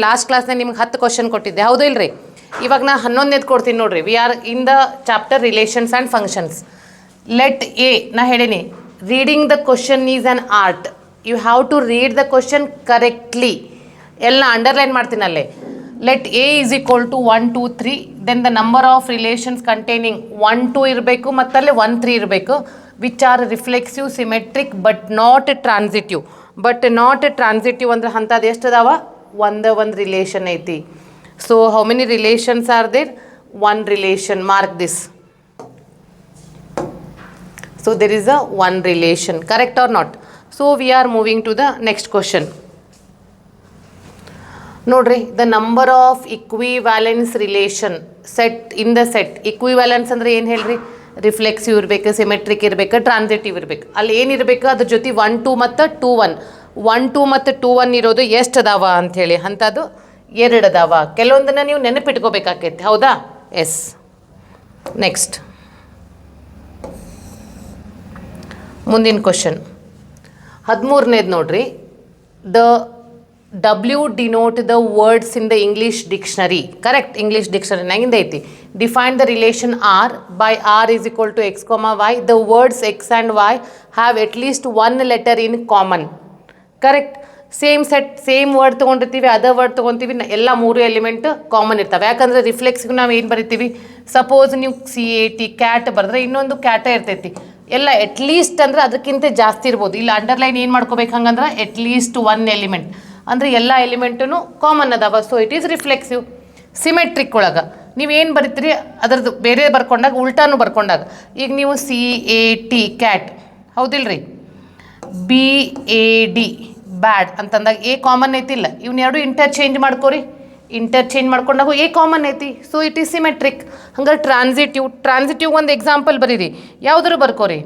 Last ಕ್ಲಾಸ್ನಾಗ ನಿಮ್ಗೆ 10 question ಕೊಟ್ಟಿದ್ದೆ, ಹೌದು ಇಲ್ರಿ? ಇವಾಗ ನಾ 11ನೇದು ಕೊಡ್ತೀನಿ ನೋಡ್ರಿ. We are in the chapter relations and functions. Let A, ನಾ ಹೇಳೀನಿ reading the question is an art. You have to read the question correctly. ಎಲ್ಲ ಅಂಡರ್ಲೈನ್ ಮಾಡ್ತೀನಿ ಅಲ್ಲೇ. Let A is equal to 1 2 3, then the number of relations containing 1 2 ಇರಬೇಕು, ಮತ್ತಲ್ಲಿ 1 3 ಇರಬೇಕು. Which are reflexive, symmetric, but not transitive. But not transitive ಅಂದ್ರೆ ಅಂಥದ್ದು ಎಷ್ಟು ಅದಾವ? ಒಂದು ರಿಲೇಷನ್ ಐತಿ. So how many relations are there? 1 relation. Mark this. So there is a 1 relation. Correct or not? So we are moving to the next question. ನೋಡ್ರಿ, the number of equivalence relation set in the set. Equivalence ಅಂದರೆ ಏನು ಹೇಳ್ರಿ? Reflexive ಇರಬೇಕು, symmetric ಇರಬೇಕು, transitive ಇರಬೇಕು. ಅಲ್ಲಿ ಏನಿರಬೇಕು? ಅದ್ರ ಜೊತೆ 1 2 ಮತ್ತು 2 1. 1 2 ಮತ್ತು 2 1 ಇರೋದು ಎಷ್ಟು ಅದಾವ ಅಂಥೇಳಿ? ಅಂಥದ್ದು 2 ಅದಾವ. ಕೆಲವೊಂದನ್ನು ನೀವು ನೆನಪಿಟ್ಕೋಬೇಕಾಕೈತಿ, ಹೌದಾ? ಎಸ್. ನೆಕ್ಸ್ಟ್ ಮುಂದಿನ ಕ್ವಶನ್ 13ನೇದು ನೋಡ್ರಿ. The W denote the words in the English dictionary. Correct? English dictionary ನಾಗಿಂದ ಐತಿ. Define the relation R by R is equal to x, y. The words x and y have at least 1 letter in common. Correct? Same set, same word ತೊಗೊಂಡಿರ್ತೀವಿ, other word ತೊಗೊತೀವಿ, ಎಲ್ಲ 3 element common ಇರ್ತವೆ. ಯಾಕಂದರೆ ರಿಫ್ಲೆಕ್ಸ್ಗೆ ನಾವು ಏನು ಬರಿತೀವಿ? Suppose ನೀವು CAT cat ಬರೆದ್ರೆ ಇನ್ನೊಂದು ಕ್ಯಾಟ ಇರ್ತೈತಿ. ಎಲ್ಲ ಎಟ್ಲೀಸ್ಟ್ ಅಂದರೆ ಅದಕ್ಕಿಂತ ಜಾಸ್ತಿ ಇರ್ಬೋದು. ಇಲ್ಲ ಅಂಡರ್ಲೈನ್ ಏನು ಮಾಡ್ಕೋಬೇಕು ಹಂಗಂದ್ರೆ ಎಟ್ಲೀಸ್ಟ್ 1 ಎಲಿಮೆಂಟ್ ಅಂದರೆ ಎಲ್ಲ ಎಲಿಮೆಂಟೂ ಕಾಮನ್ ಅದಾವ. So it is reflexive. Symmetric ಒಳಗೆ ನೀವೇನು ಬರಿತೀರಿ ಅದರದ್ದು ಬೇರೆ ಬರ್ಕೊಂಡಾಗ ಉಲ್ಟಾನು ಬರ್ಕೊಂಡಾಗ, ಈಗ ನೀವು CAT ಕ್ಯಾಟ್, ಹೌದಿಲ್ರಿ? BAD ಬ್ಯಾಡ್ ಅಂತಂದಾಗ ಎ ಕಾಮನ್ ಐತಿಲ್ಲ, ಇವನ್ನೆರಡು ಇಂಟರ್ಚೇಂಜ್ ಮಾಡ್ಕೋರಿ. ಇಂಟರ್ಚೇಂಜ್ ಮಾಡ್ಕೊಂಡಾಗ ಎ ಕಾಮನ್ ಐತಿ. So it is symmetric. ಹಂಗಾರೆ ಟ್ರಾನ್ಸಿಟಿವ್ ಒಂದು ಎಕ್ಸಾಂಪಲ್ ಬರೀರಿ. ಯಾವುದಾದ್ರು ಬರ್ಕೋರಿ.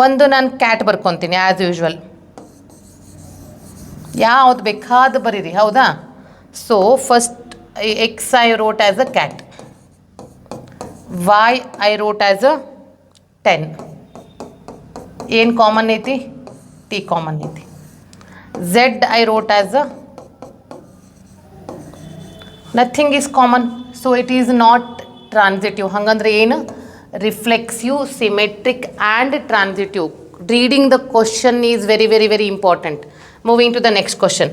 ಒಂದು ನಾನು ಕ್ಯಾಟ್ ಬರ್ಕೊತೀನಿ ಆ್ಯಸ್ ಯೂಶ್ವಲ್. ಯಾವ್ದು ಬೇಕಾದ ಬರೀರಿ, ಹೌದಾ? So first X I wrote as a cat, Y I wrote as a 10. ಏನು ಕಾಮನ್ ಐತಿ? ಟಿ ಕಾಮನ್ ಐತಿ. Z I wrote as a nothing is common. So it is not transitive. ಹಂಗಂದ್ರೆ ಏನು? Reflexive, symmetric and transitive. Reading the question is very very very important. Moving to the next question.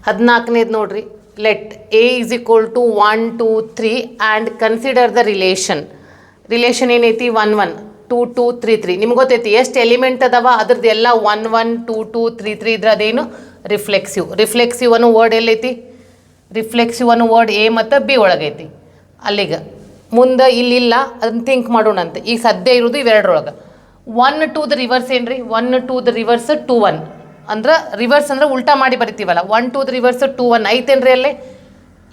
14ನೇದು ನೋಡ್ರಿ. Let A is equal to 1 2 3 and consider the relation. Relation ಏನೈತಿ? 1 1 2 2 3 3. ನಿಮ್ಗೆ ಗೊತ್ತೈತಿ ಎಷ್ಟು element ಅದಾವ? ಅದ್ರದ್ದು ಎಲ್ಲ 1 1 2 2 3 3 ಇದ್ರೆ ಅದೇನು? ರಿಫ್ಲೆಕ್ಸಿವ್. ರಿಫ್ಲೆಕ್ಸಿವ್ ಅನ್ನೋ ವರ್ಡ್ ಎಲ್ಲೈತಿ? ರಿಫ್ಲೆಕ್ಸಿವ್ ಅನ್ನೋ ವರ್ಡ್ ಎ ಮತ್ತು ಬಿ ಒಳಗೈತಿ. ಅಲ್ಲಿಗೆ ಮುಂದೆ ಇಲ್ಲಿಲ್ಲ, ಅದನ್ನು ಥಿಂಕ್ ಮಾಡೋಣಂತೆ. ಈಗ ಸದ್ಯ ಇರೋದು ಇವೆರಡರೊಳಗೆ. 1 2 ದ ರಿವರ್ಸ್ ಏನು ರೀ? 1 2 ದ ರಿವರ್ಸ್ 2 1. ಅಂದ್ರೆ ರಿವರ್ಸ್ ಅಂದ್ರೆ ಉಲ್ಟಾ ಮಾಡಿ ಬರಿತೀವಲ್ಲ. 1 2 ದ ರಿವರ್ಸ್ 2 1 ಐತೇನ್ರಿ ಅಲ್ಲೇ?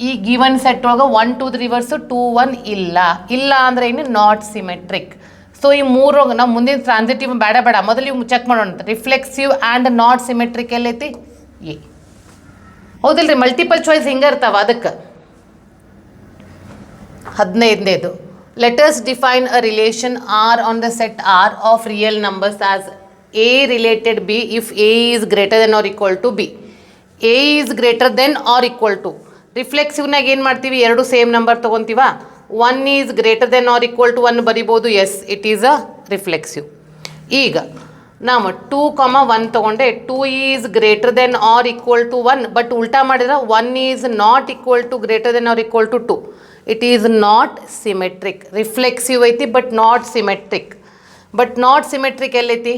ಈ ಗಿವನ್ ಸೆಟ್ ಒಳಗೆ 1 2 ದ ರಿವರ್ಸ್ 2 1 ಇಲ್ಲ. ಇಲ್ಲ ಅಂದ್ರೆ ಏನು? Not symmetric. ಸೊ ಈ 3 ನಾವು ಮುಂದಿನ ಟ್ರಾನ್ಸಿಟಿವ್ ಬೇಡ ಮೊದಲು ಇವು ಚೆಕ್ ಮಾಡೋಣ. ರಿಫ್ಲೆಕ್ಸಿವ್ ಆ್ಯಂಡ್ ನಾಟ್ ಸಿಮೆಟ್ರಿಕ್ ಎಲ್ಲೈತಿ? ಎ. ಹೌದಿಲ್ರಿ? ಮಲ್ಟಿಪಲ್ ಚಾಯ್ಸ್ ಹಿಂಗೆ ಇರ್ತಾವ ಅದಕ್ಕೆ. 15ನೇದು. Let us define a relation R on the set R of real numbers as A related B if A is greater than or equal to B. A is greater than or equal to. ರಿಫ್ಲೆಕ್ಸಿವ್ನಾಗ ಏನು ಮಾಡ್ತೀವಿ? 2 same number ತೊಗೊತೀವ. 1 is greater than or equal to 1 ಬರಿಬೋದು. Yes, it is a reflexive. ಈಗ ನಾವು 2 1 ತೊಗೊಂಡೆ. 2 is greater than or equal to 1, but ಉಲ್ಟಾ ಮಾಡಿದ್ರೆ 1 is not equal to greater than or equal to 2. It is not symmetric. Reflexive ಐತಿ but not symmetric. But not symmetric ಎಲ್ಲೈತಿ?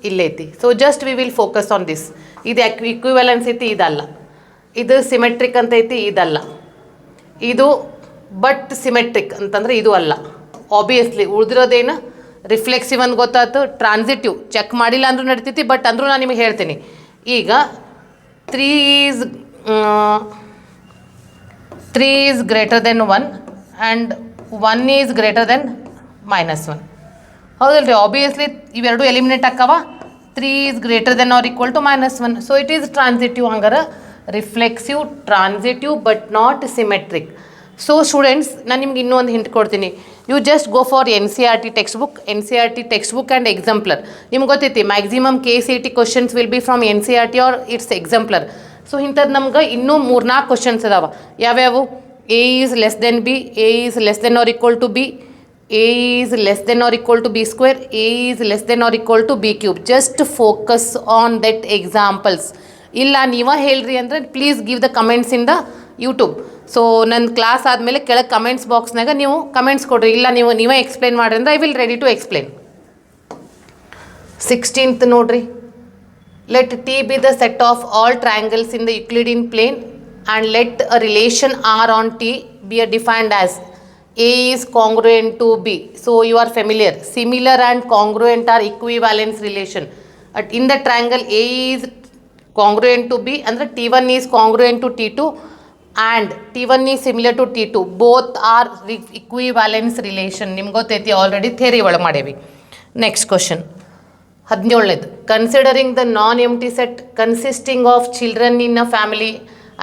ಇಲ್ಲೈತಿ. So just we will focus on this. ಇದು ಇಕ್ವಿವೆಲೆನ್ಸ್ ಐತಿ, ಇದಲ್ಲ. ಇದು symmetric ಅಂತ ಐತಿ, ಇದಲ್ಲ. ಇದು ಬಟ್ ಸಿಮೆಟ್ರಿಕ್ ಅಂತಂದ್ರೆ ಇದು ಅಲ್ಲ. ಆಬ್ವಿಯಸ್ಲಿ ಉಳಿದಿರೋದೇನು? ರಿಫ್ಲೆಕ್ಸಿವ್ ಅಂತ ಗೊತ್ತಾಯ್ತು. ಟ್ರಾನ್ಸಿಟಿವ್ ಚೆಕ್ ಮಾಡಿಲ್ಲ ಅಂದ್ರೂ ನಡಿತೈತಿ, ಬಟ್ ಅಂದ್ರೂ ನಾನು ನಿಮಗೆ ಹೇಳ್ತೀನಿ. ಈಗ 3 is greater than 1 and 1 is greater than -1. ಹೌದಲ್ರಿ? ಆಬ್ವಿಯಸ್ಲಿ ಇವೆರಡು ಎಲಿಮಿನೇಟ್ ಆಕ್ಕವ. 3 is greater than or equal to -1. So it is transitive. ಹಂಗಾರೆ reflexive, transitive but not symmetric. So students, ನಾನು ನಿಮ್ಗೆ ಇನ್ನೂ ಒಂದು ಹಿಂಟ್ ಕೊಡ್ತೀನಿ. You just go for N C R T text book and exemplar. ನಿಮ್ಗೆ ಗೊತ್ತೈತಿ maximum KCET questions will be from NCERT or its exemplar. So ಇಂಥದ್ದು ನಮ್ಗೆ ಇನ್ನೂ 3-4 ಕ್ವಶನ್ಸ್ ಅದಾವೆ. ಯಾವ್ಯಾವು? A is less than B, A is less than or equal to B, A is less than or equal to B square, A is less than or equal to B cube. Just focus on that examples. ಇಲ್ಲ ನೀವ ಹೇಳ್ರಿ ಅಂದರೆ please give the comments in the YouTube. So ನನ್ನ class ಆದಮೇಲೆ ಕೆಳಗೆ comments ಬಾಕ್ಸ್ನಾಗ ನೀವು comments ಕೊಡ್ರಿ. ಇಲ್ಲ ನೀವೇ ಎಕ್ಸ್ಪ್ಲೇನ್ ಮಾಡಿರಿ ಅಂದ್ರೆ I will ready to explain. 16th ನೋಡ್ರಿ. Let T be the set of all triangles in the Euclidean plane and let a relation R on T be defined as A is congruent to B. So you are familiar. Similar and congruent are equivalence relation. In the triangle A is congruent to B and the T1 is congruent to T2 and T1 is similar to T2. Both are equivalence relation. ನಿಮ್ಗೆ ಗೊತ್ತೈತಿ already theory ಒಳಗೆ ಮಾಡೇವಿ. Next question 17ನೇದು. Considering the non empty set consisting of children in a family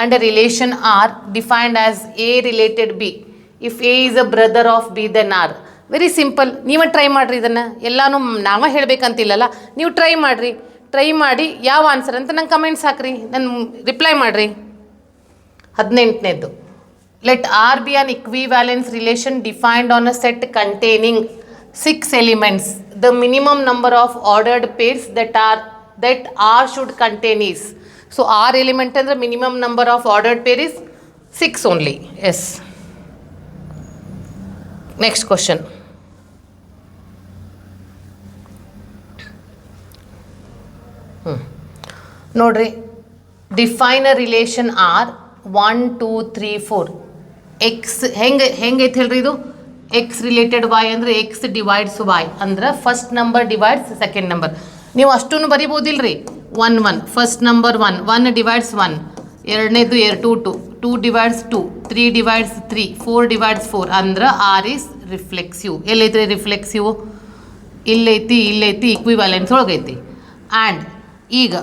and a relation R defined as A related B. If A is a brother of B then R. Very simple. ನೀವೇ try ಮಾಡಿರಿ. ಇದನ್ನು ಎಲ್ಲನೂ ನಾವೇ ಹೇಳಬೇಕಂತಿಲ್ಲಲ್ಲ, ನೀವು try ಮಾಡಿ ಯಾವ answer ಅಂತ ನಂಗೆ ಕಮೆಂಟ್ಸ್ ಹಾಕ್ರಿ, ನನ್ನ ರಿಪ್ಲೈ ಮಾಡಿರಿ. 18ನೇದು. Let R be an equivalence relation defined on a set containing 6 elements. The minimum number of ordered pairs that R should contain is. So R element ಅಂದರೆ minimum number of ordered pair is 6 only. Yes. Next question. ನೋಡ್ರಿ, define a relation R 1 2 3 4. X ಹೆಂಗೈತೆ ಹೇಳ್ರಿ ಇದು? X related Y ಅಂದರೆ X divides Y ಅಂದ್ರೆ first number divides second number. ನೀವು ಅಷ್ಟೂ ಬರಿಬೋದಿಲ್ರಿ. 1 1 first number 1 1 divides 1, ಎರಡನೇದು 2 2 2 ಡಿವೈಡ್ಸ್ 2 3 ಡಿವೈಡ್ಸ್ 3 4 ಡಿವೈಡ್ಸ್ 4 ಅಂದ್ರೆ ಆರ್ ಇಸ್ ರಿಫ್ಲೆಕ್ಸಿವ್. ಎಲ್ಲೈತ್ರಿ ರಿಫ್ಲೆಕ್ಸಿವ್? ಇಲ್ಲೈತಿ ಇಕ್ವಿವ್ಯಾಲೆನ್ಸ್ ಒಳಗೈತಿ. ಆ್ಯಂಡ್ ಈಗ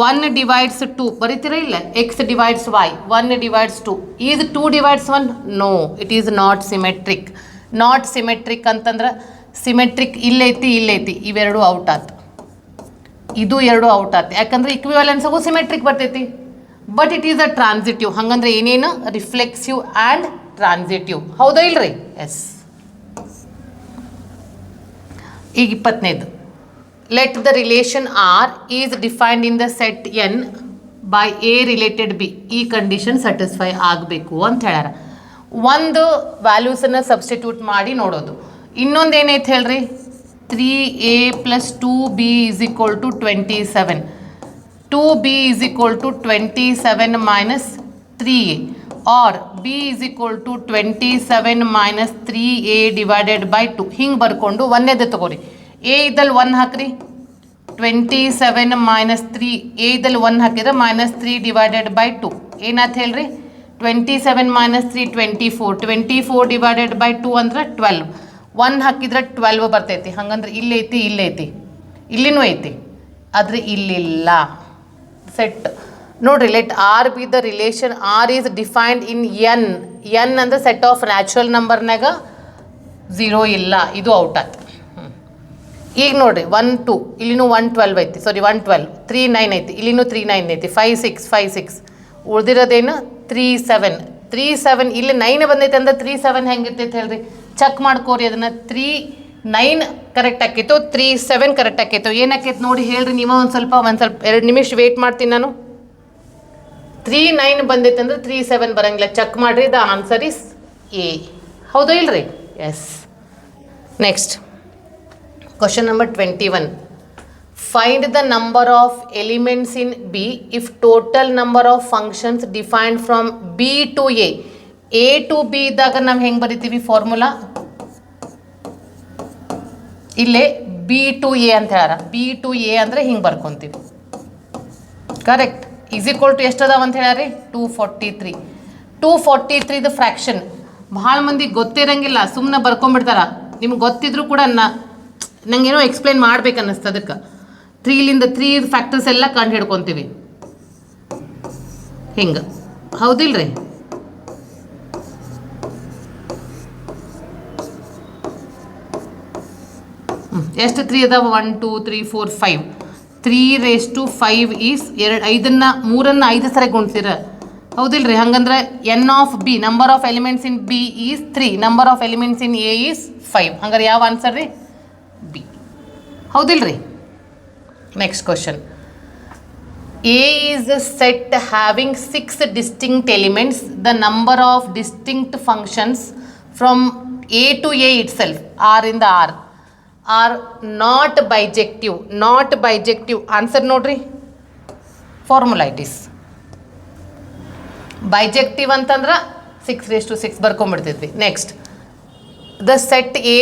1 ಡಿವೈಡ್ಸ್ 2 ಬರೀತೀರ ಇಲ್ಲ? X divides Y 1 divides 2 is 2 divides 1? No, it is not symmetric ಅಂತಂದ್ರೆ ಸಿಮೆಟ್ರಿಕ್ ಇಲ್ಲೈತಿ ಇವೆರಡು ಔಟ್ ಆಯ್ತು, ಇದು ಎರಡು ಔಟ್ ಆಯ್ತು. ಯಾಕಂದ್ರೆ ಇಕ್ವಿವ್ಯಾಲೆನ್ಸ್ಗೂ ಸಿಮೆಟ್ರಿಕ್ ಬರ್ತೈತಿ. But it is a transitive. ಹಂಗಂದ್ರೆ ಏನೇನು? Reflexive and transitive. ಹೌದಾ ಇಲ್ರಿ? ಎಸ್. ಈಗ 20ನೇದು. Let the relation R is defined in the set N by A related B. ಈ ಕಂಡೀಷನ್ ಸ್ಯಾಟಿಸ್ಫೈ ಆಗಬೇಕು ಅಂತ ಹೇಳ್ಯಾರ. ಒಂದು ವ್ಯಾಲ್ಯೂಸನ್ನು ಸಬ್ಸ್ಟಿಟ್ಯೂಟ್ ಮಾಡಿ ನೋಡೋದು. ಇನ್ನೊಂದು ಏನೈತೆ ಹೇಳ್ರಿ? 3a plus 2b is equal to 27. 2b is equal to 27 minus 3a or b is equal to 27 minus 3a divided by 2. ಹಿಂಗೆ ಬರ್ಕೊಂಡು ಒಂದೇದು ತಗೋರಿ. a ಇದ್ದಲ್ಲಿ 1 ಹಾಕ್ರಿ, 27 minus 3, a ಇದ್ದಲ್ಲಿ 1 ಹಾಕಿದ್ರೆ minus 3 divided by 2 ಏನಾಯ್ತು ಹೇಳ್ರಿ? 27 minus 3 24, 24 divided by 2 ಅಂದ್ರೆ 12. 1 ಹಾಕಿದ್ರೆ 12 ಬರ್ತೈತಿ. ಹಂಗಂದ್ರೆ ಇಲ್ಲೈತಿ ಇಲ್ಲಿನೂ ಐತಿ, ಆದರೆ ಇಲ್ಲಿಲ್ಲ. ಸೆಟ್ ನೋಡ್ರಿ. Let R be the relation R is defined in N ಅಂದ್ರೆ ಸೆಟ್ ಆಫ್ ನ್ಯಾಚುರಲ್ ನಂಬರ್ನಾಗ 0 ಇಲ್ಲ, ಇದು ಔಟ್ ಆಯ್ತು. ಈಗ ನೋಡ್ರಿ 1 2 ಇಲ್ಲಿನೂ 112 ಐತಿ, 112 3 9 ಐತಿ, ಇಲ್ಲಿನೂ 3 9 ಐತಿ, 5 6 ಉಳ್ದಿರೋದೇನು 3 7 ಇಲ್ಲಿ 9 ಬಂದೈತೆ ಅಂದ್ರೆ 3 7 ಹೆಂಗಿರ್ತೈತೆ ಹೇಳ್ರಿ? ಚೆಕ್ ಮಾಡ್ಕೋರಿ ಅದನ್ನು. 3 9 ಕರೆಕ್ಟ್ ಆಕೈತು, 3 7 ಕರೆಕ್ಟ್ ಆಕೈತು. ಏನಾಕೈತೆ ನೋಡಿ ಹೇಳ್ರಿ ನೀವು. ಒಂದು ಸ್ವಲ್ಪ 2 ನಿಮಿಷ ವೇಟ್ ಮಾಡ್ತೀನಿ ನಾನು. 3 9 ಬಂದೈತೆ ಅಂದ್ರೆ 3 7 ಬರಂಗಿಲ್ಲ. ಚೆಕ್ ಮಾಡಿರಿ. The answer is A. ಹೌದು ಇಲ್ರಿ? Yes. Next question number 21. Find the number of elements in B if total number of functions defined from B to A to B ಇದ್ದಾಗ ನಾವು ಹೆಂಗೆ ಬರಿತೀವಿ ಫಾರ್ಮುಲಾ? ಇಲ್ಲೇ B to A ಅಂತ ಹೇಳ್ಯಾರ. B to A ಅಂದರೆ ಹಿಂಗೆ ಬರ್ಕೊತೀವಿ. ಕರೆಕ್ಟ್. ಈಸ್ ಈಕ್ವಲ್ ಟು ಎಷ್ಟು ಅದಾವ ಅಂತ ಹೇಳ್ಯಾರಿ? 243. 243ದ ಫ್ರ್ಯಾಕ್ಷನ್ ಭಾಳ ಮಂದಿ ಗೊತ್ತಿರಂಗಿಲ್ಲ, ಸುಮ್ಮನೆ ಬರ್ಕೊಂಬಿಡ್ತಾರ. ನಿಮ್ಗೆ ಗೊತ್ತಿದ್ರು ಕೂಡ ನಂಗೇನೋ ಎಕ್ಸ್ಪ್ಲೇನ್ ಮಾಡ್ಬೇಕು ಅನ್ನಿಸ್ತು. ಅದಕ್ಕೆ 3 ಫ್ಯಾಕ್ಟರ್ಸ್ ಎಲ್ಲ ಕಂಡು ಹಿಡ್ಕೊತೀವಿ ಹಿಂಗೆ. ಹೌದಿಲ್ರಿ? ಎಷ್ಟು 3 ಅದಾವ 1 2 3 4 5 3 ಈಸ್ 3 5 ಸರಿ ಗುಣಿಸಿರ ಹೌದಿಲ್ರಿ ಹಂಗಂದ್ರೆ n of B number of elements in B is 3 number of elements in A is 5 ಹಂಗಾರೆ ಯಾವ ಆನ್ಸರ್ ರೀ ಬಿ ಹೌದಿಲ್ರಿ next question A is a set having 6 distinct elements. The number of distinct functions from A to A itself are in the R are not bijective. Not bijective. Answer nodri. Formula it is. Bijective antandra 6 ಬರ್ಕೊಂಡ್ಬಿಡ್ತಿದ್ವಿ. Next. The set A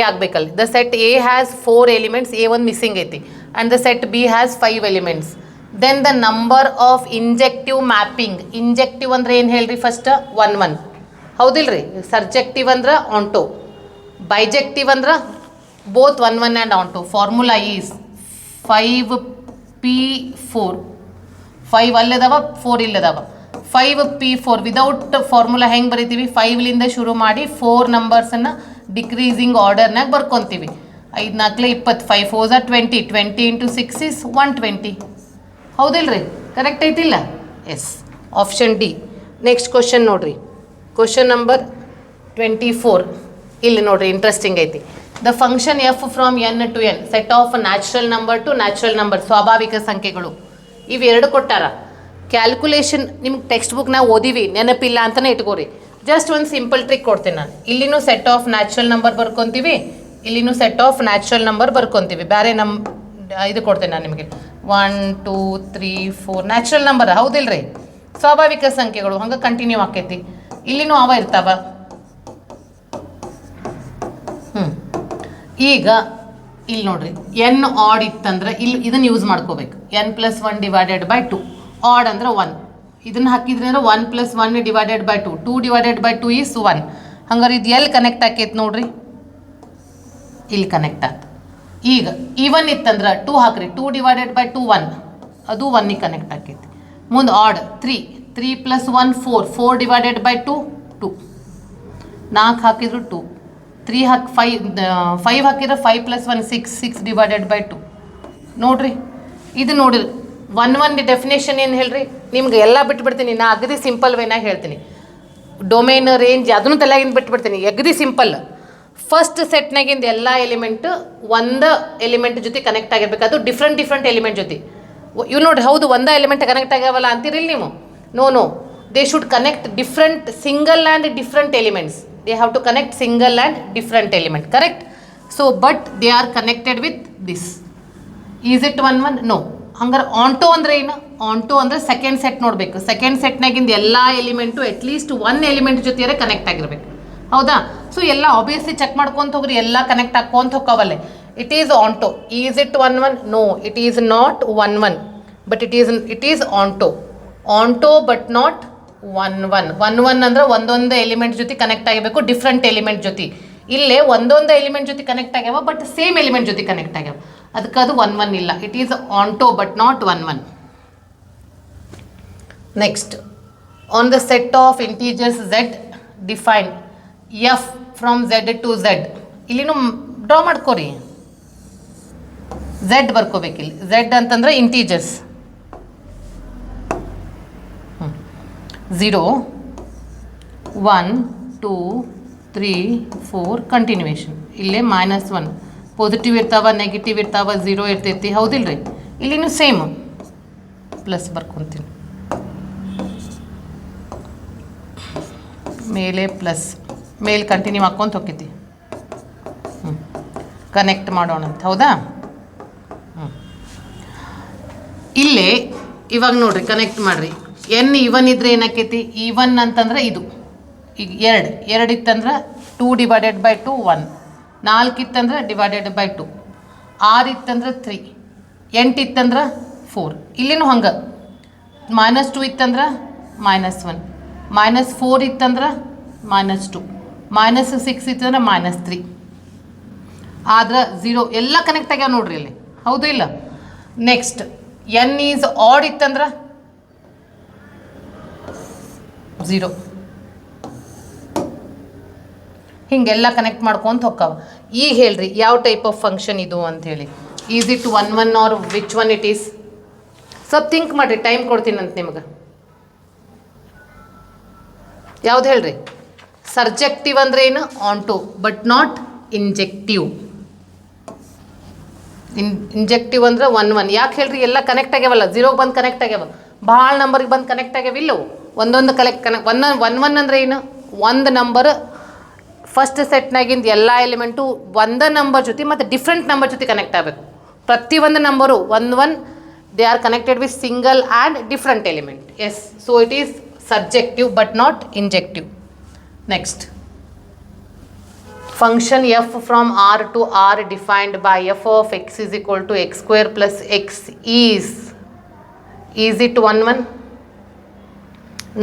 ಆಗಬೇಕಲ್ಲ. The set A has 4 elements. A1 missing ಐತಿ. And the set B has 5 elements. Then the number of injective mapping. Injective ಅಂದ್ರೆ ಏನು ಹೇಳ್ರಿ first 1 1 ಹೌದಿಲ್ರಿ. Surjective ಅಂದ್ರೆ onto. Bijective ಅಂದ್ರೆ both 1 1 and onto. Formula is 5p4 5 ಅಲ್ಲದಾವ 4 ಇಲ್ಲದಾವ 5p4 without formula ಹೆಂಗೆ ಬರಿತೀವಿ 5ಲಿಂದ ಶುರು ಮಾಡಿ 4 ನಂಬರ್ಸನ್ನು ಡಿಕ್ರೀಸಿಂಗ್ ಆರ್ಡರ್ನಾಗ ಬರ್ಕೊತೀವಿ 5 4 20 5 4 20 20 ಇಂಟು 6 ಇಸ್ 120 ಹೌದಿಲ್ರಿ ಕರೆಕ್ಟ್ ಐತಿಲ್ಲ yes option D next question ನೋಡ್ರಿ ಕ್ವಶನ್ ನಂಬರ್ 24 ಇಲ್ಲಿ ನೋಡ್ರಿ ಇಂಟ್ರೆಸ್ಟಿಂಗ್ ಐತಿ the function F from N to N set of natural number two natural number ಸ್ವಾಭಾವಿಕ ಸಂಖ್ಯೆಗಳು ಇವೆರಡು ಕೊಟ್ಟಾರ ಕ್ಯಾಲ್ಕುಲೇಷನ್ ನಿಮ್ಗೆ ಟೆಕ್ಸ್ಟ್ ಬುಕ್ನಾಗ ಓದಿವಿ ನೆನಪಿಲ್ಲ ಅಂತಲೇ ಇಟ್ಕೋರಿ ಜಸ್ಟ್ ಒಂದು ಸಿಂಪಲ್ ಟ್ರಿಕ್ ಕೊಡ್ತೀನಿ ನಾನು ಇಲ್ಲಿನೂ ಸೆಟ್ ಆಫ್ ನ್ಯಾಚುರಲ್ ನಂಬರ್ ಬರ್ಕೊತೀವಿ ಇಲ್ಲಿನೂ ಸೆಟ್ ಆಫ್ ನ್ಯಾಚುರಲ್ ನಂಬರ್ ಬರ್ಕೊತೀವಿ ಬೇರೆ ಇದು ಕೊಡ್ತೇನೆ ನಾನು ನಿಮಗೆ 1 2 3 4 ನ್ಯಾಚುರಲ್ ನಂಬರ್ ಹೌದಿಲ್ರಿ ಸ್ವಾಭಾವಿಕ ಸಂಖ್ಯೆಗಳು ಹಂಗೆ ಕಂಟಿನ್ಯೂ ಆಕೈತಿ ಇಲ್ಲಿನೂ ಅವ ಇರ್ತಾವ ಈಗ ಇಲ್ಲಿ ನೋಡ್ರಿ ಎನ್ ಆಡ್ ಇತ್ತಂದ್ರೆ ಇಲ್ಲಿ ಇದನ್ನು ಯೂಸ್ ಮಾಡ್ಕೋಬೇಕು n+1 ಡಿವೈಡೆಡ್ ಬೈ 2 ಆಡ್ ಅಂದ್ರೆ 1 ಇದನ್ನು ಹಾಕಿದ್ರಿ ಅಂದ್ರೆ 1+1 divided by 2 2 divided by 2 is 1 ಹಂಗಾರೆ ಇದು ಎಲ್ಲಿ ಕನೆಕ್ಟ್ ಆಕೈತಿ ನೋಡ್ರಿ ಇಲ್ಲಿ ಕನೆಕ್ಟ್ ಆಯ್ತು ಈಗ ಈವನ್ ಇತ್ತಂದ್ರೆ 2 ಹಾಕ್ರಿ 2 ಡಿವೈಡೆಡ್ ಬೈ 2 1 ಅದು 1ಗೆ ಕನೆಕ್ಟ್ ಆಕೈತಿ ಮುಂದೆ ಆಡ್ 3 + 1 4 4 ಡಿವೈಡೆಡ್ ಬೈ 2 2 4 ಹಾಕಿದ್ರು 2 3 ಹಾಕಿ 5 ಹಾಕಿದ್ರೆ 5 + 1 6 6 ಡಿವೈಡೆಡ್ ಬೈ 2 ನೋಡ್ರಿ ಇದು ನೋಡಿರಿ 1 1 ಡೆಫಿನೇಷನ್ ಏನು ಹೇಳ್ರಿ ನಿಮ್ಗೆ ಎಲ್ಲ ಬಿಟ್ಬಿಡ್ತೀನಿ ನಾ ಅಗದಿ ಸಿಂಪಲ್ ವೇನಾಗ ಹೇಳ್ತೀನಿ ಡೊಮೇನ್ ರೇಂಜ್ ಅದನ್ನು ತಲೆಗಿಂದ ಬಿಟ್ಬಿಡ್ತೀನಿ ಅಗದಿ ಸಿಂಪಲ್ ಫಸ್ಟ್ ಸೆಟ್ನಾಗಿಂದ ಎಲ್ಲ ಎಲಿಮೆಂಟ್ ಒಂದು ಎಲಿಮೆಂಟ್ ಜೊತೆ ಕನೆಕ್ಟ್ ಆಗಿರ್ಬೇಕು ಅದು ಡಿಫ್ರೆಂಟ್ ಎಲಿಮೆಂಟ್ ಜೊತೆ ಇವು ನೋಡ್ರಿ ಹೌದು ಒಂದೇ ಎಲಿಮೆಂಟ್ ಕನೆಕ್ಟ್ ಆಗ್ಯಾವಲ್ಲ ಅಂತೀರಿಲ್ಲ ನೀವು no they should connect different single and different elements they have to connect single and different element correct so but they are connected with this is it 1 1 no ಹಂಗಾರೆ onto ಅಂದ್ರೆ ಏನು onto ಅಂದರೆ second set ನೋಡಬೇಕು second ಸೆಟ್ನಾಗಿಂದ ಎಲ್ಲ element at least 1 element ಜೊತೆಯೇ connect ಆಗಿರ್ಬೇಕು ಹೌದಾ ಸೊ ಎಲ್ಲ ಆಬ್ವಿಯಸ್ಲಿ ಚೆಕ್ ಮಾಡ್ಕೊಂತ ಹೋಗ್ರಿ ಎಲ್ಲ ಕನೆಕ್ಟ್ ಹಾಕ್ಕೊಂತ ಹೋಗವಲ್ಲೇ it is onto is it 1 1 no it is not 1 1 but it is onto but not 1 1 1 1 ಅಂದ್ರೆ ಒಂದೊಂದು ಎಲಿಮೆಂಟ್ ಜೊತೆ ಕನೆಕ್ಟ್ ಆಗಿರಬೇಕು ಡಿಫ್ರೆಂಟ್ ಎಲಿಮೆಂಟ್ ಜೊತೆ ಇಲ್ಲೇ ಒಂದೊಂದು ಎಲಿಮೆಂಟ್ ಜೊತೆ ಕನೆಕ್ಟ್ ಆಗ್ಯಾವ ಬಟ್ ಸೇಮ್ ಎಲಿಮೆಂಟ್ ಜೊತೆ ಕನೆಕ್ಟ್ ಆಗ್ಯಾವ ಅದಕ್ಕೆ ಅದು 1 1 ಇಲ್ಲ it is onto but not 1 1 next on the set of integers Z define F from Z to Z ಇಲ್ಲಿನೂ ಡ್ರಾ ಮಾಡ್ಕೋರಿ ಝೆಡ್ ಬರ್ಕೋಬೇಕಿಲ್ಲಿ ಝೆಡ್ ಅಂತಂದ್ರೆ ಇಂಟೀಜರ್ಸ್ 0 1 2 3 4 ಕಂಟಿನ್ಯೂಯೇಷನ್ ಇಲ್ಲೇ -1 ಪಾಸಿಟಿವ್ ಇರ್ತಾವ ನೆಗೆಟಿವ್ ಇರ್ತಾವ 0 ಇರ್ತೈತಿ ಹೌದಿಲ್ರಿ ಇಲ್ಲಿನೂ ಸೇಮ್ ಪ್ಲಸ್ ಬರ್ಕೊತೀನಿ ಮೇಲೆ ಪ್ಲಸ್ ಮೇಲೆ ಕಂಟಿನ್ಯೂ ಹಾಕ್ಕೊಂತ ಹೋಗ್ತೈತಿ ಕನೆಕ್ಟ್ ಮಾಡೋಣ ಅಂತ ಹೌದಾ ಇಲ್ಲೇ ಇವಾಗ ನೋಡ್ರಿ ಕನೆಕ್ಟ್ ಮಾಡ್ರಿ ಎನ್ ಇವನ್ ಇದ್ರೆ ಏನಾಕೈತಿ ಈವನ್ ಅಂತಂದ್ರೆ ಇದು ಈಗ 2 ಇತ್ತಂದ್ರೆ 2 ಡಿವೈಡೆಡ್ ಬೈ 2 1 4 ಇತ್ತಂದ್ರೆ ಡಿವೈಡೆಡ್ ಬೈ 2 6 ಇತ್ತಂದ್ರೆ 3 8 ಇತ್ತಂದ್ರೆ 4 ಇಲ್ಲಿನೂ ಹಂಗೆ -2 ಇತ್ತಂದ್ರೆ -1 -4 ಇತ್ತಂದ್ರೆ -2 -6 ಇತ್ತಂದ್ರೆ -3 ಆದ್ರೆ 0 ಎಲ್ಲ ಕನೆಕ್ಟ್ ಆಗ್ಯಾವ ನೋಡ್ರಿ ಇಲ್ಲಿ ಹೌದು ಇಲ್ಲ ನೆಕ್ಸ್ಟ್ ಎನ್ ಈಸ್ ಆಡ್ ಇತ್ತಂದ್ರೆ 0 ಹಿಂಗೆಲ್ಲ ಕನೆಕ್ಟ್ ಮಾಡ್ಕೊಂತ ಹೋಗ್ತಾವ ಈಗ ಹೇಳ್ರಿ ಯಾವ ಟೈಪ್ ಆಫ್ ಫಂಕ್ಷನ್ ಇದು ಅಂಥೇಳಿ. Is it 1 1 or which one it is? ಸ್ವಲ್ಪ ಥಿಂಕ್ ಮಾಡಿರಿ, ಟೈಮ್ ಕೊಡ್ತೀನಂತ ನಿಮ್ಗೆ. ಯಾವ್ದು ಹೇಳ್ರಿ? ಸರ್ಜೆಕ್ಟಿವ್ ಅಂದ್ರೆ ಏನು? Onto, but not injective. Injective ಅಂದ್ರೆ 1 1. ಯಾಕೆ ಹೇಳ್ರಿ? ಎಲ್ಲ ಕನೆಕ್ಟ್ ಆಗ್ಯಾವಲ್ಲ, 0 ಬಂದು ಕನೆಕ್ಟ್ ಆಗ್ಯಾವ, ಭಾಳ ನಂಬರ್ಗೆ ಬಂದು ಕನೆಕ್ಟ್ ಆಗ್ಯಾವಿಲ್ಲವು, ಒಂದೊಂದು ಕನೆಕ್ಟ್ 1 1 ಅಂದ್ರೆ ಏನು? ಒಂದು ನಂಬರ್ ಫಸ್ಟ್ ಸೆಟ್ನಾಗಿಂದ ಎಲ್ಲ ಎಲಿಮೆಂಟು ಒಂದೇ ನಂಬರ್ ಜೊತೆ ಮತ್ತು ಡಿಫ್ರೆಂಟ್ ನಂಬರ್ ಜೊತೆ ಕನೆಕ್ಟ್ ಆಗಬೇಕು. ಪ್ರತಿಯೊಂದು number 1 1 they are connected with single and different element. Yes, so it is surjective but not injective. Next, function f from R to R defined by f of x is equal to x square plus x is it 1 1?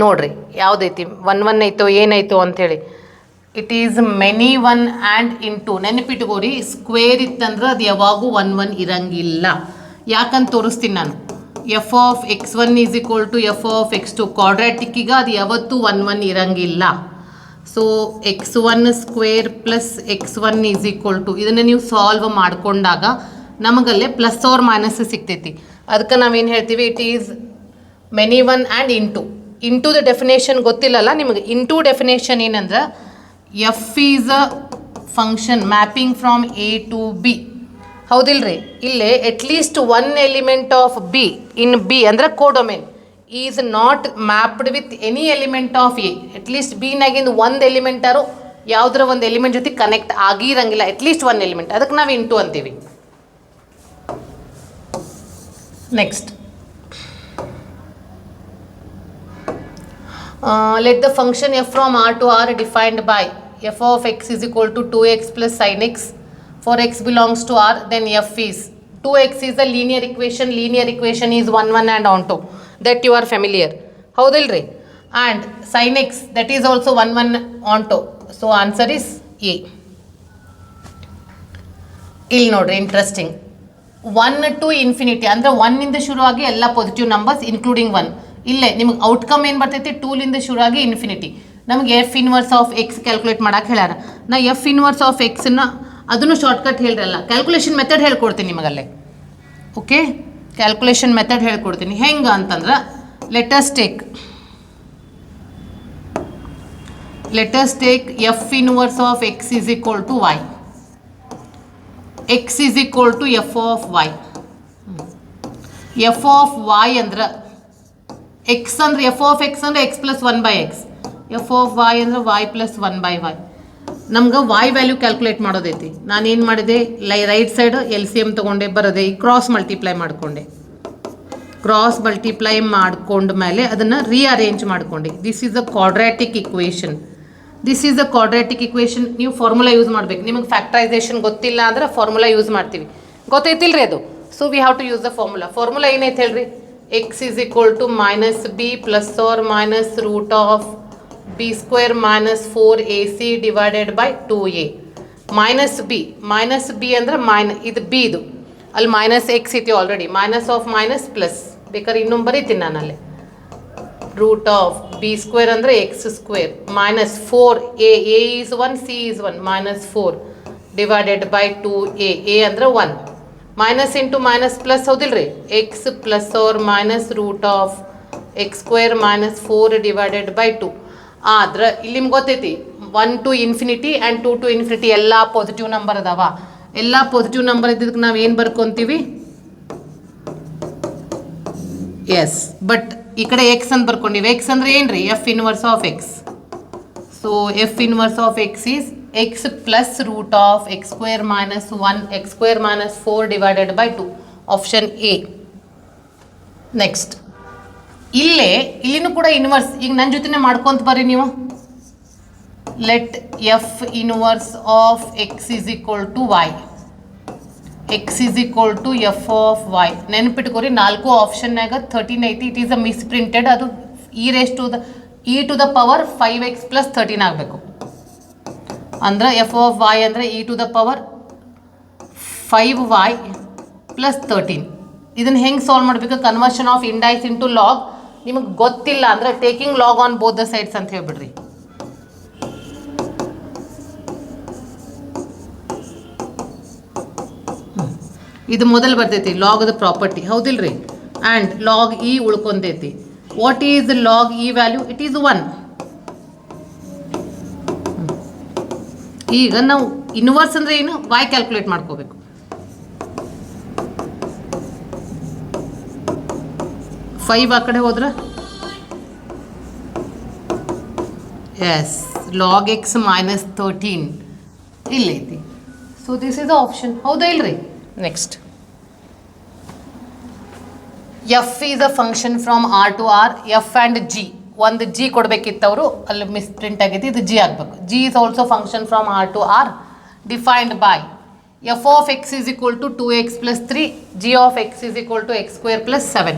ನೋಡ್ರಿ ಯಾವುದೈತಿ 1 1 ಐತೋ ಏನಾಯ್ತು ಅಂಥೇಳಿ. It is many 1 and into. ನೆನಪಿಟ್ಕೋರಿ, square ಇತ್ತಂದ್ರೆ ಅದು ಯಾವಾಗೂ 1 1 ಇರಂಗಿಲ್ಲ. ಯಾಕಂತ ತೋರಿಸ್ತೀನಿ ನಾನು. F of x1 is equal to F of x2 ಕ್ವಾಡ್ರಾಟಿಕ್ಕಿಗೆ ಅದು ಯಾವತ್ತೂ 1 1 ಇರಂಗಿಲ್ಲ. So x1 square plus x1 is equal to, ಇದನ್ನು ನೀವು ಸಾಲ್ವ್ ಮಾಡಿಕೊಂಡಾಗ ನಮಗಲ್ಲೇ ಪ್ಲಸ್ ಆರ್ ಮೈನಸ್ ಸಿಗ್ತೈತಿ. ಅದಕ್ಕೆ ನಾವೇನು ಹೇಳ್ತೀವಿ? It is many 1 and into the definition ಗೊತ್ತಿಲ್ಲಲ್ಲ ನಿಮಗೆ. ಇಂಟು ಡೆಫಿನೇಷನ್ ಏನಂದ್ರೆ F is a function mapping from A to B. ಹೌದಿಲ್ರಿ? ಇಲ್ಲೇ at least 1 element of B in B ಅಂದರೆ codomain is not mapped with any element of A. At least ಬಿನಾಗಿಂದ ಒಂದು ಎಲಿಮೆಂಟಾರು ಯಾವುದರ ಒಂದು ಎಲಿಮೆಂಟ್ ಜೊತೆ ಕನೆಕ್ಟ್ ಆಗಿರಂಗಿಲ್ಲ, ಅಟ್ಲೀಸ್ಟ್ 1 ಎಲಿಮೆಂಟ್. ಅದಕ್ಕೆ ನಾವು ಇಂಟು ಅಂತೀವಿ. Next, let the function f from R to R defined by F of x is equal to 2x plus sine x. For x belongs to R, then f is 2x is a linear equation. Linear equation is 1 1 and onto, that you are familiar. ಹೌದಿಲ್ರಿ? and sin x that is also 1 1 onto, so answer is A. ಇಲ್ಲಿ ನೋಡ್ರಿ interesting, 1 to infinity ಅಂದರೆ 1 ಇಂದ ಶುರುವಾಗಿ ಎಲ್ಲ positive numbers including 1. ಇಲ್ಲೇ ನಿಮಗೆ outcome ಏನು ಬರ್ತೈತಿ? 2 ಲಿಂದ ಶುರುವಾಗಿ ಇನ್ಫಿನಿಟಿ. ನಮಗೆ F inverse of X calculate ಮಾಡಕ್ಕೆ ಹೇಳ್ಯಾರ. ನಾ ಎಫ್ ಇನ್ವರ್ಸ್ ಆಫ್ ಎಕ್ಸನ್ನ ಅದನ್ನು ಶಾರ್ಟ್ಕಟ್ ಹೇಳ್ರಲ್ಲ, ಕ್ಯಾಲ್ಕುಲೇಷನ್ ಮೆಥಡ್ ಹೇಳ್ಕೊಡ್ತೀನಿ ನಿಮಗಲ್ಲೇ. ಓಕೆ, ಕ್ಯಾಲ್ಕುಲೇಷನ್ ಮೆಥಡ್ ಹೇಳ್ಕೊಡ್ತೀನಿ. ಹೆಂಗೆ ಅಂತಂದ್ರೆ, let us take f inverse of x is equal to y. x is equal to f of y. f of y ಅಂದ್ರೆ x ಅಂದ್ರೆ f of x ಅಂದ್ರೆ x plus 1 by x. f of y ಅಂದ್ರೆ y plus 1 by y. ನಮ್ಗೆ y value calculate ಮಾಡೋದೈತಿ. ನಾನೇನು ಮಾಡಿದೆ? Right side LCM ತೊಗೊಂಡೆ, ಬರೋದೆ cross multiply ಮಾಡಿಕೊಂಡೆ. ಕ್ರಾಸ್ ಮಲ್ಟಿಪ್ಲೈ ಮಾಡ್ಕೊಂಡ ಮೇಲೆ ಅದನ್ನು ರೀಅರೇಂಜ್ ಮಾಡ್ಕೊಂಡೆ. This is a quadratic equation. ನೀವು ಫಾರ್ಮುಲಾ ಯೂಸ್ ಮಾಡ್ಬೇಕು. ನಿಮಗೆ ಫ್ಯಾಕ್ಟರೈಸೇಷನ್ ಗೊತ್ತಿಲ್ಲ ಅಂದ್ರೆ ಫಾರ್ಮುಲಾ ಯೂಸ್ ಮಾಡ್ತೀವಿ. ಗೊತ್ತೈತಿಲ್ರಿ ಅದು? So we have to use the formula. Formula ಏನೈತೆ ಹೇಳ್ರಿ? X is equal to minus b plus or minus root of b square minus 4ac divided by 2a. Minus b ಅಂದ್ರೆ ಇದು b, ಇದು ಅಲ್ಲಿ minus x ಐತಿ already. Minus of minus plus, ಬೇಕಾದ್ರೆ ಇನ್ನೊಂದು ಬರೀತೀನಿ ನಾನು ಅಲ್ಲಿ. ರೂಟ್ ಆಫ್ ಬಿ ಸ್ಕ್ವೇರ್ ಅಂದರೆ x square minus 4a, a is 1, c is 1, minus 4 divided by 2a. a ಅಂದ್ರೆ 1. ಮೈನಸ್ ಇಂಟು ಮೈನಸ್ ಪ್ಲಸ್, ಹೌದಿಲ್ರಿ? X plus or minus root of X square minus 4 divided by 2. ಆದ್ರೆ ಇಲ್ಲಿ ನಿಮ್ಗೆ ಗೊತ್ತೈತಿ 1 to infinity and 2 to infinity ಎಲ್ಲ positive number ಅದಾವ. ಎಲ್ಲ positive number ಇದ್ದಕ್ಕೆ ನಾವು ಏನು ಬರ್ಕೊಂತೀವಿ? ಎಸ್, ಬಟ್ ಈ ಕಡೆ ಎಕ್ಸ್ ಅಂತ ಬರ್ಕೊಂಡಿವಿ. ಎಕ್ಸ್ ಅಂದ್ರೆ ಏನು ರೀ? F inverse of X. So F inverse of X is X plus root of X square minus 1 X square minus 4 divided by 2. Option A. Next, ಇಲ್ಲಿನೂ ಕೂಡ ಇನ್ವರ್ಸ್. ಈಗ ನನ್ನ ಜೊತೆನೇ ಮಾಡ್ಕೊಂತ ಬರ್ರಿ ನೀವು. Let F inverse of X is equal to Y. X is equal to F of Y. ನೆನಪಿಟ್ಕೋರಿ, 4 ಆಪ್ಷನ್ನಾಗ 13 ಐತಿ. It is a misprinted. ಅದು e to the power 5x plus 13 ಆಗಬೇಕು. ಅಂದ್ರೆ ಎಫ್ ಆಫ್ ವೈ ಅಂದರೆ e to the power 5y plus 13. ಇದನ್ನು ಹೆಂಗೆ solve ಮಾಡಬೇಕು? Conversion of indices into log. ನಿಮಗೆ ಗೊತ್ತಿಲ್ಲ ಅಂದರೆ taking log on both the sides ಅಂತ ಹೇಳ್ಬಿಡ್ರಿ. ಇದು ಮೊದಲು ಬರ್ತೈತಿ ಲಾಗ್ದ ಪ್ರಾಪರ್ಟಿ ಹೌದಿಲ್ರಿ. ಆ್ಯಂಡ್ ಲಾಗ್ ಇ ಉಳ್ಕೊಂತೈತಿ. What is log e value? It is 1. ಈಗ ನಾವು ಇನ್ವರ್ಸ್ ಅಂದರೆ ಏನು? y ಕ್ಯಾಲ್ಕುಲೇಟ್ ಮಾಡ್ಕೋಬೇಕು. 5 ಆ ಕಡೆ ಹೋದ್ರೆ ಎಸ್ ಲಾಗ್ ಎಕ್ಸ್ ಮೈನಸ್ 13 ಇಲ್ಲೈತಿ. So this is the option. ಹೌದಾ ಇಲ್ರಿ? Next F is a function from R to R. F and G ಒಂದು ಜಿ ಕೊಡಬೇಕಿತ್ತು ಅವರು, ಅಲ್ಲಿ ಮಿಸ್ ಪ್ರಿಂಟ್ ಆಗೈತಿ, ಇದು ಜಿ ಆಗಬೇಕು. G is also function from R to R defined by F of X is equal to 2x + 3, G of X is equal to x² + 7.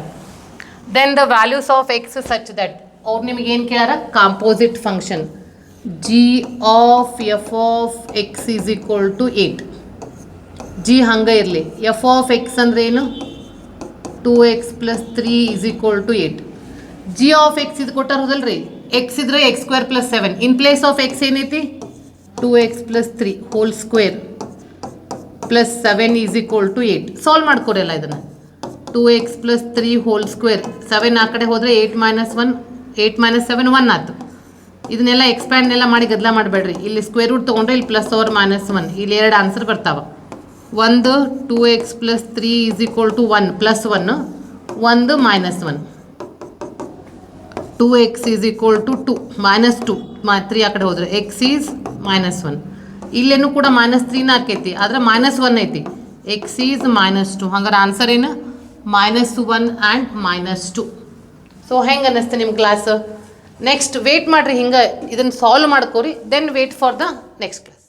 Then the values of X such that ಅವ್ರು ನಿಮಗೆ ಏನು ಕೇಳ್ಯಾರ? Composite function G of F of X is equal to 8. G ಹಂಗೆ ಇರಲಿ. F of X ಅಂದ್ರೆ ಏನು? 2x + 3 is equal to 8. G of x ಇದು ಕೊಟ್ಟಾರ ಹೋದಲ್ರಿ, ಎಕ್ಸ್ ಇದ್ರೆ x² + 7. In place of X ಏನೈತಿ? 2x + 3 whole square plus 7 is equal to 8. Solve ಮಾಡ್ಕೊರಲ್ಲ ಇದನ್ನು. 2x + 3 ಹೋಲ್ ಸ್ಕ್ವೇರ್, 7 ಆ ಕಡೆ ಹೋದರೆ 8 - 1, 8 - 7 1 ಆಯ್ತು. ಇದನ್ನೆಲ್ಲ ಎಕ್ಸ್ಪ್ಯಾಂಡ್ ಮಾಡಿ ಗದ್ದಲ ಮಾಡಬೇಡ್ರಿ. ಇಲ್ಲಿ ಸ್ಕ್ವೇರ್ ರೂಟ್ ತೊಗೊಂಡ್ರೆ ಇಲ್ಲಿ +or -1, ಇಲ್ಲಿ 2 ಆನ್ಸರ್ ಬರ್ತಾವೆ. ಒಂದು 2x + 3 ಈಸ್ ಈಕ್ವಲ್ ಟು 1 +1, ಒಂದು -1. 2x ಈಸ್ ಈಕ್ವಲ್ ಟು 2 -2, 3 ಆ ಕಡೆ ಹೋದರೆ x ಈಸ್ -1. ಇಲ್ಲೇನು ಕೂಡ -3 ಆಕೈತಿ, ಆದರೆ -1 ಐತಿ. x is -2. ಹಂಗಾರೆ ಆನ್ಸರ್ ಏನು? -1 ಆ್ಯಂಡ್ -2. ಸೊ ಹೆಂಗೆ ಅನ್ನಿಸ್ತೆ ನಿಮ್ಮ ಕ್ಲಾಸ್? ನೆಕ್ಸ್ಟ್ ವೇಟ್ ಮಾಡಿರಿ, ಹಿಂಗೆ ಇದನ್ನು ಸಾಲ್ವ್ ಮಾಡ್ಕೋರಿ, then wait for the next class.